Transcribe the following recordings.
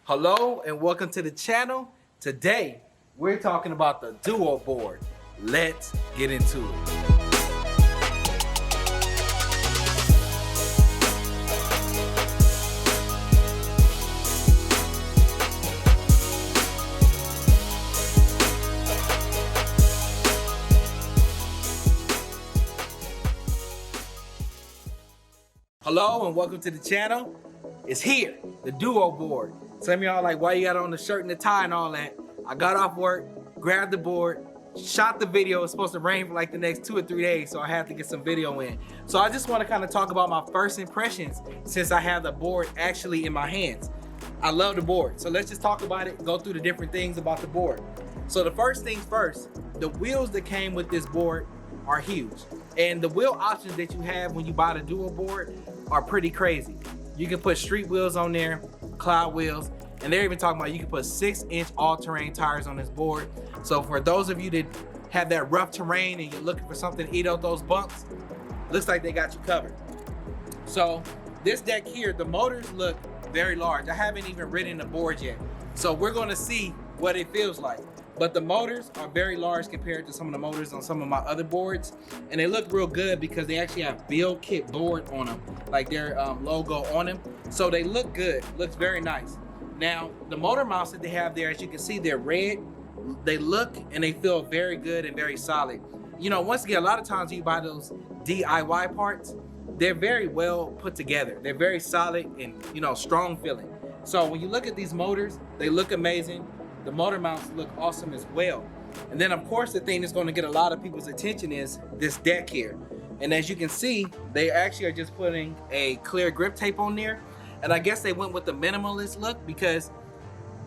Hello and welcome to the channel. Today we're talking about the duo board. Let's get into it. Hello and welcome to the channel. It's here, the duo board. Some of y'all like, why you got on the shirt and the tie and all that? I got off work, grabbed the board, shot the video. It's supposed to rain for like the next 2 or 3 days, so I had to get some video in. So I just want to kind of talk about my first impressions since I have the board actually in my hands. I love the board, so let's just talk about it, go through the different things about the board. So the first things first, the wheels that came with this board are huge. And the wheel options that you have when you buy the duo board are pretty crazy. You can put street wheels on there, cloud wheels, and they're even talking about you can put 6-inch all-terrain tires on this board. So for those of you that have that rough terrain and you're looking for something to eat out those bumps, looks like they got you covered. So this deck here, the motors look very large. I haven't even ridden the board yet. So we're gonna see what it feels like. But the motors are very large compared to some of the motors on some of my other boards. And they look real good because they actually have build kit board on them, like their logo on them. So they look good, looks very nice. Now, the motor mounts that they have there, as you can see, they're red. They look and they feel very good and very solid. You know, once again, a lot of times you buy those DIY parts, they're very well put together. They're very solid and, you know, strong feeling. So when you look at these motors, they look amazing. The motor mounts look awesome as well. And then of course the thing that's going to get a lot of people's attention is this deck here. And as you can see, they actually are just putting a clear grip tape on there. And I guess they went with the minimalist look because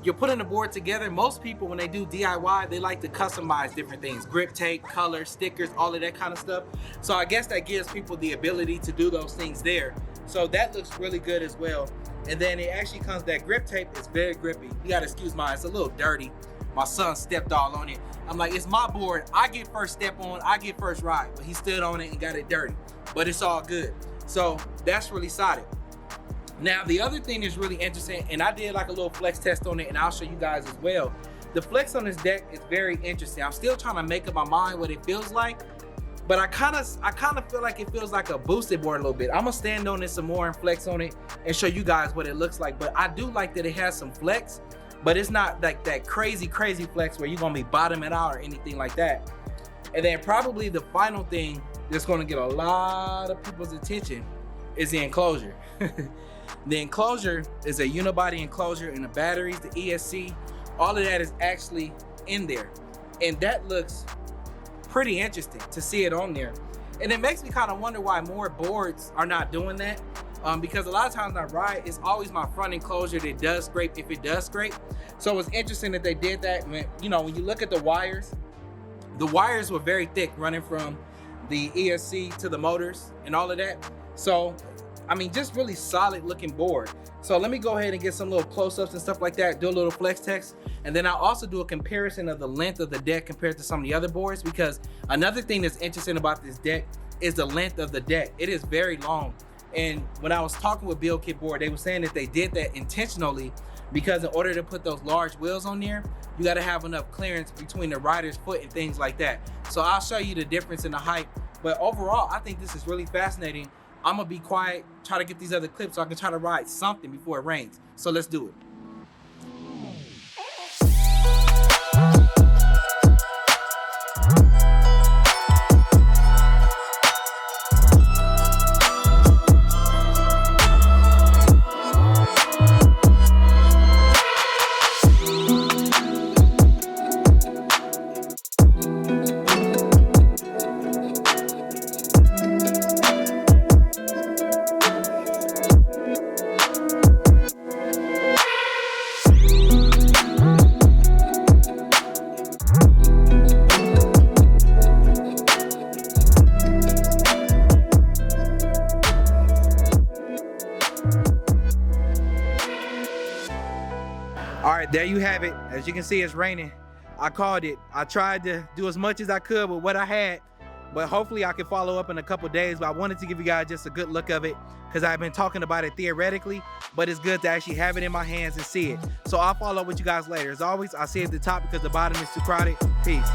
you're putting the board together. Most people, when they do DIY, they like to customize different things. Grip tape, color, stickers, all of that kind of stuff. So I guess that gives people the ability to do those things there. So that looks really good as well. And then it actually comes, that grip tape is very grippy. You gotta excuse mine, it's a little dirty. My son stepped all on it. I'm like, it's my board. I get first step on, I get first ride. But he stood on it and got it dirty. But it's all good. So that's really solid. Now, the other thing that's really interesting, and I did like a little flex test on it, and I'll show you guys as well. The flex on this deck is very interesting. I'm still trying to make up my mind what it feels like. But I kind of feel like it feels like a boosted board a little bit. I'm gonna stand on it some more and flex on it and show you guys what it looks like. But I do like that it has some flex, but it's not like that crazy flex where you're gonna be bottoming out or anything like that. And then probably the final thing that's gonna get a lot of people's attention is the enclosure. The enclosure is a unibody enclosure, and the batteries, the ESC, all of that is actually in there. And that looks pretty interesting to see it on there. And it makes me kind of wonder why more boards are not doing that, because a lot of times when I ride, it's always my front enclosure that does scrape, if it does scrape. So it's interesting that they did that. You know, when you look at the wires were very thick running from the ESC to the motors and all of that. So I mean, just really solid looking board. So let me go ahead and get some little close-ups and stuff like that, do a little flex text, and then I'll also do a comparison of the length of the deck compared to some of the other boards, because another thing that's interesting about this deck is the length of the deck. It is very long. And when I was talking with Build Kit Board, they were saying that they did that intentionally because in order to put those large wheels on there, you gotta have enough clearance between the rider's foot and things like that. So I'll show you the difference in the height. But overall, I think this is really fascinating. I'm gonna be quiet, try to get these other clips so I can try to ride something before it rains. So let's do it. All right, there you have it. As you can see, it's raining. I called it. I tried to do as much as I could with what I had. but hopefully I can follow up in a couple days. But I wanted to give you guys just a good look of it because I've been talking about it theoretically, but it's good to actually have it in my hands and see it. So I'll follow up with you guys later. As always, I'll see you at the top because the bottom is too crowded. Peace.